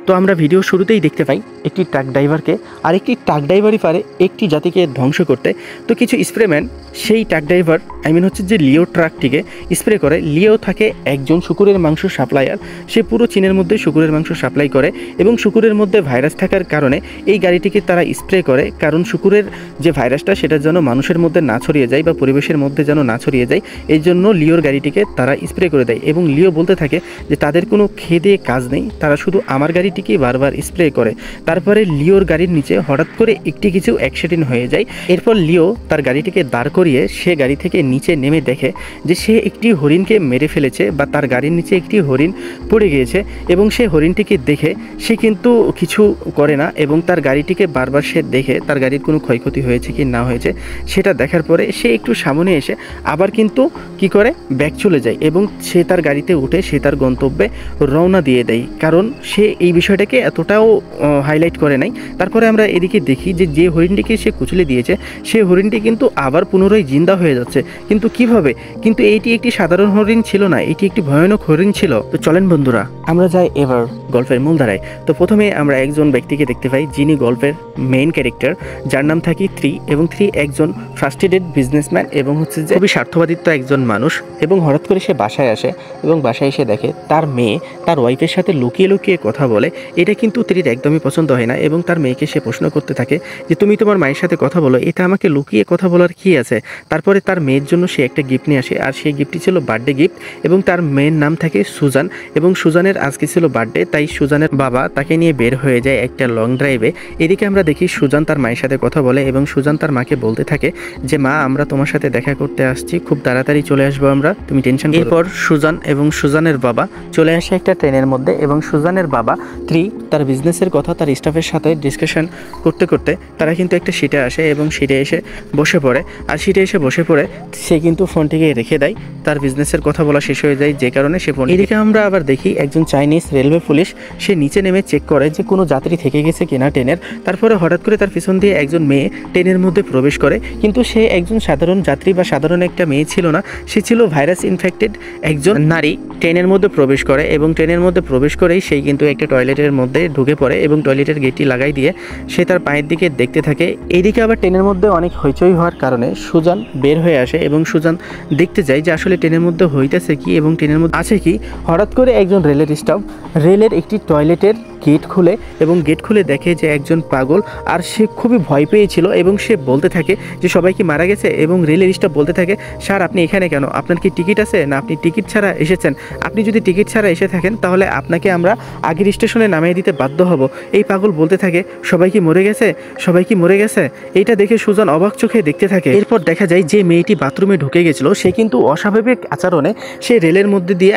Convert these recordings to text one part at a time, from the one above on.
তো আমরা ভিডিও শুরুতেই দেখতে পাই একটি ট্রাক ড্রাইভারকে, আর একটি ট্রাক ড্রাইভারই পারে একটি জাতিকে ধ্বংস করতে। তো কিছু স্প্রেম্যান সেই ট্রাক ড্রাইভার যে লিও ট্রাকটিকে স্প্রে করে। লিও থাকে একজন শুকুরের মাংস সাপ্লায়ার, সে পুরো চীনের মধ্যে শুকুরের মাংস সাপ্লাই করে এবং শুকুরের মধ্যে ভাইরাস থাকার কারণে এই গাড়িটিকে তারা স্প্রে করে, কারণ শুকুরের যে ভাইরাসটা সেটা যেন মানুষের মধ্যে না ছড়িয়ে যায় বা পরিবেশের মধ্যে যেন না ছড়িয়ে যায়, এই জন্য লিওর গাড়িটিকে তারা স্প্রে করে দেয়। এবং লিও বলতে থাকে যে তাদের কোনো খেয়ে দিয়ে কাজ নেই, তারা শুধু আমার গাড়িটিকেই বারবার স্প্রে করে। তারপরে লিওর গাড়ির নিচে হঠাৎ করে একটি কিছু অ্যাক্সিডেন্ট হয়ে যায়। এরপর লিও তার গাড়িটিকে দাঁড় করিয়ে সে গাড়ি থেকে নিচে নেমে দেখে যে সে একটি হরিণকে মেরে ফেলেছে বা তার গাড়ির নিচে একটি হরিণ পড়ে গিয়েছে। এবং সে হরিণটিকে দেখে সে কিন্তু কিছু করে না এবং তার গাড়িটিকে বারবার সে দেখে তার গাড়ির কোনো ক্ষয়ক্ষতি হয়েছে কি না হয়েছে সেটা দেখার পরে সে একটু সামনে এসে আবার কিন্তু কি করে ব্যাক চলে যায় এবং সে তার গাড়িতে উঠে সে তার গন্তব্যে রওনা দিয়ে দেয়, কারণ সে এই বিষয়টাকে এতটাও হাইলাইট করে নাই। তারপরে আমরা এদিকে দেখি যে যে হরিণটিকে সে কুচলে দিয়েছে সে হরিণটি কিন্তু আবার পুনরায় জিন্দা হয়ে যাচ্ছে। কিন্তু কিভাবে? কিন্তু এইটি একটি সাধারণ হরিণ ছিল না, এটি একটি ভয়ানক হরিণ ছিল। তো চলেন বন্ধুরা আমরা যাই এবার গল্পের মূলধারায়। তো প্রথমে আমরা একজন ব্যক্তিকে দেখতে পাই যিনি গল্পের মেইন ক্যারেক্টার, যার নাম থাকি 3 এবং 3 একজন ফ্রাস্ট্রেটেড বিজনেসম্যান এবং যে খুবই স্বার্থবাদিত্ব একজন মানুষ। এবং হঠাৎ করে সে বাসায় আসে এবং বাসায় এসে দেখে তার মেয়ে তার ওয়াইফের সাথে লুকিয়ে লুকিয়ে কথা বলে। এটা কিন্তু 3 একদমই পছন্দ হয় না এবং তার মেয়েকে সে প্রশ্ন করতে থাকে যে তুমি তোমার মায়ের সাথে কথা বলো, এটা আমাকে লুকিয়ে কথা বলার কি আছে? তারপরে তার মেয়ের জন্য সে একটা গিফট নিয়ে আসে, আর সেই গিফটটি ছিল বার্থডে গিফট এবং তার মেয়ের নাম থাকে সুজান এবং সুজানের আজকে ছিল বার্থডে, তাই সুজানের বাবা তাকে নিয়ে বের হয়ে যায় একটা লং ড্রাইভে। এদিকে আমরা দেখি সুজান তার মায়ের সাথে কথা বলে এবং সুজান তার মাকে বলতে থাকে যে মা আমরা তোমার সাথে দেখা করতে আসছি, খুব তাড়াতাড়ি চলে আসবো আমরা, তুমি টেনশন করো না। এরপর সুজান এবং সুজানের বাবা চলে আসে একটা ট্রেনের মধ্যে এবং সুজানের বাবা 3 তার বিজনেসের কথা তার স্টাফের সাথে ডিসকাশন করতে করতে তারা কিন্তু একটা সিটে আসে এবং সিটে এসে বসে পড়ে। আর সিটে এসে বসে পড়ে সে কিন্তু ফোনটিকে রেখে দেয়, তার বিজনেসের কথা বলা শেষ হয়ে যায় যে কারণে সে ফোন। এদিকে আমরা আবার দেখি একজন চাইনিজ রেলওয়ে পুলিশ সে নিচে নেমে চেক করে যে কোনো যাত্রী থেকে গেছে কিনা ট্রেনের। তারপরে হঠাৎ করে তার পিছন দিয়ে একজন মেয়ে ট্রেনের মধ্যে প্রবেশ করে, কিন্তু সে একজন সাধারণ যাত্রী বা সাধারণ একটা মেয়ে ছিল না, সে ছিল ভাইরাস ইনফেক্টেড একজন নারী। ট্রেনের মধ্যে প্রবেশ করে এবং ট্রেনের মধ্যে প্রবেশ করেই সেই কিন্তু একটা টয়লেটের মধ্যে ঢুকে পড়ে এবং টয়লেটের গেটটি লাগাই দিয়ে সে তার পায়ের দিকে দেখতে থাকে। এইদিকে আবার ট্রেনের মধ্যে অনেক হইচই হওয়ার কারণে সুজান বের হয়ে আসে এবং সুজান দেখতে যায় যে আসলে ট্রেনের মধ্যে হইতেছে কি এবং ট্রেনের মধ্যে আছে কি। হঠাৎ করে একজন রেলের স্টাফ রেলের একটি টয়লেটের গেট খুলে এবং গেট খুলে দেখে যে একজন পাগল, আর সে খুবই ভয় পেয়েছিল এবং সে বলতে থাকে যে সবাই কি মারা গেছে। এবং রেলের স্টাফ বলতে থাকে স্যার আপনি এখানে কেন, আপনার কি টিকিট আছে না আপনি টিকিট ছাড়া এসেছেন? আপনি যদি টিকিট ছাড়া এসে থাকেন তাহলে আপনাকে আমরা আগের স্টেশনে নামিয়ে দিতে বাধ্য হব। এই পাগল বলতে থাকে সবাই কি মরে গেছে, সবাই কি মরে গেছে? এইটা দেখে সুজান অবাক চোখে দেখতে থাকে। এরপর দেখা যায় যে মেয়েটি বাথরুমে ঢুকে গেছিল সে কিন্তু অস্বাভাবিক আচরণে সে রেলের মধ্যে দিয়ে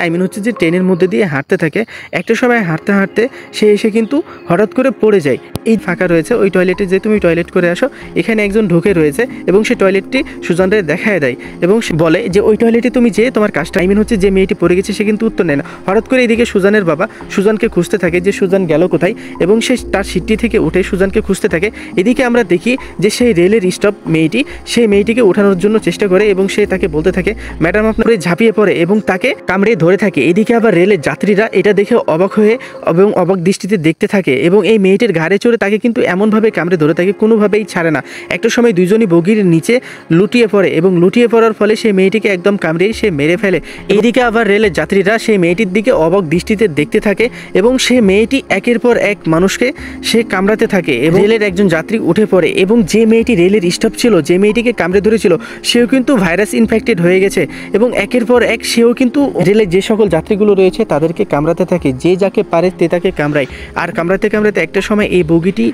যে ট্রেনের মধ্যে দিয়ে হাঁটতে থাকে। একটা সময় হাঁটতে হাঁটতে সে এসে কিন্তু হঠাৎ করে পড়ে যায়। এই ফাঁকা রয়েছে ওই টয়লেটে, যে তুমি টয়লেট করে আসো, এখানে একজন ঢুকে রয়েছে এবং সে টয়লেটটি সুজানকে দেখায় দেয় এবং সে বলে যে ওই টয়লেটে তুমি যে তোমার কাজটা। যে মেয়েটি পড়ে গেছে সে কিন্তু উত্তর নেয় না। হঠাৎ করে এদিকে সুজানের বাবা সুজানকে খুঁজতে থাকে যে সুজান গেল কোথায় এবং সে তার সিটটি থেকে উঠে সুজানকে খুঁজতে থাকে। এদিকে আমরা দেখি যে সেই রেলের স্টাফ মেয়েটি সেই মেয়েটিকে ওঠানোর জন্য চেষ্টা করে এবং সে তাকে বলতে থাকে ম্যাডাম আপনার ঝাঁপিয়ে পড়ে এবং তাকে কামড়ে ধরে থাকে। এদিকে আবার রেলের যাত্রীরা এটা দেখে অবাক হয়ে এবং অবাক দৃষ্টিতে দেখতে থাকে এবং এই মেয়েটির ঘাড়ে চড়ে তাকে কিন্তু এমনভাবে কামড়ে ধরে থাকে, কোনোভাবেই ছাড়ে না। একটা সময় দুইজনই বগির নিচে লুটিয়ে পড়ে এবং লুটিয়ে পড়ার ফলে সেই মেয়েটিকে একদম কামড়ে সে মেরে ফেলে। এইদিকে আবার রেলের যাত্রীরা সেই মেয়েটির দিকে অবাক দৃষ্টিতে দেখতে থাকে এবং সে মেয়েটি একের পর এক মানুষকে সে কামড়াতে থাকে এবং রেলের একজন যাত্রী উঠে পড়ে এবং যে মেয়েটি রেলের স্টাফ ছিল, যে মেয়েটিকে কামড়ে ধরেছিল, সেও কিন্তু ভাইরাস ইনফেক্টেড হয়ে গেছে এবং একের পর এক সেও কিন্তু রেলের যে সকল যাত্রীগুলো রয়েছে তাদেরকে কামড়াতে থাকে, যে যাকে পারে তে তাকে কামড়ায়। আর কামড়াতে কামড়াতে একটা সময় এই বগিটি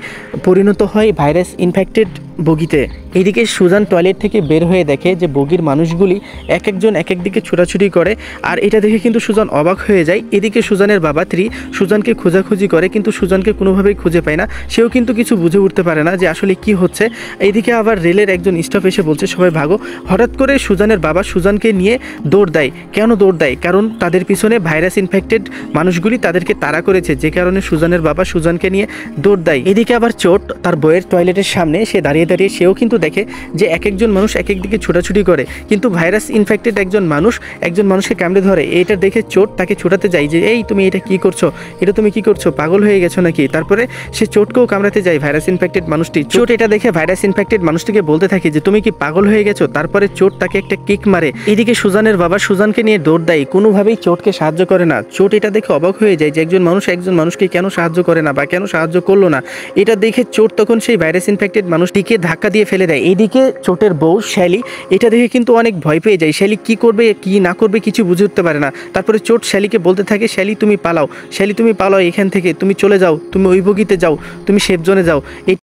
পরিণত হয় ভাইরাস ইনফেক্টেড বগিতে। এইদিকে সুজান টয়লেট থেকে বের হয়ে দেখে যে বগির মানুষগুলি এক একজন এক এক দিকে ছোটাছুটি করে, আর এটা দেখে কিন্তু সুজান অবাক হয়ে যায়। এদিকে সুজানের বাবা 3 সুজানকে খোঁজাখুঁজি করে কিন্তু সুজানকে কোনোভাবেই খুঁজে পায় না, সেও কিন্তু কিছু বুঝে উঠতে পারে না যে আসলে কি হচ্ছে। এইদিকে আবার রেলের একজন স্টাফ এসে বলছে সবাই ভাগো। হঠাৎ করে সুজানের বাবা সুজানকে নিয়ে দৌড় দেয়। কেন দৌড় দেয়? কারণ তাদের পিছনে ভাইরাস ইনফেক্টেড মানুষগুলি তাদেরকে তাড়া করেছে, যে কারণে সুজানের বাবা সুজানকে নিয়ে দৌড় দেয়। এদিকে আবার চোট তার বইয়ের টয়লেটের সামনে সে দাঁড়িয়ে দাঁড়িয়ে দাঁড়িয়ে সেও কিন্তু দেখে যে এক একজন মানুষ এক এক দিকে ছোটাছুটি করে, কিন্তু ভাইরাস ইনফেক্টেড একজন মানুষকে কামড়ে ধরে। এটা দেখে চোট তাকে ছোটাতে যায় যে এই তুমি এটা কি করছো, এটা তুমি কি করছো, পাগল হয়ে গেছো নাকি। তারপরে সে চোটকেও কামড়াতে যায় ভাইরাস ইনফেক্টেড মানুষটি। চোট এটা দেখে ভাইরাস ইনফেক্টেড মানুষটিকে বলতে থাকে যে তুমি কি পাগল হয়ে গেছো। তারপরে চোট তাকে একটা কিক মারে। এদিকে সুজানের বাবা সুজানকে নিয়ে দৌড় দেয়, কোনোভাবেই চোটকে সাহায্য করে না। চোট এটা দেখে অবাক হয়ে যায় যে একজন মানুষকে কেন সাহায্য করে না বা কেন সাহায্য করলো না। এটা দেখে চোট তখন সেই ভাইরাস ইনফেক্টেড মানুষটিকে ধাক্কা দিয়ে ফেলে দেয়। এইদিকে চোটের বউ শ্যালি এটা দেখে কিন্তু অনেক ভয় পেয়ে যায়। শ্যালি কি করবে কি না করবে কিছু বুঝে উঠতে পারে না। তারপরে চোট শ্যালিকে বলতে থাকে শ্যালি তুমি পালাও এখান থেকে, তুমি চলে যাও, তুমি ওই বগিতে যাও, তুমি সেফ জোনে যাও। এই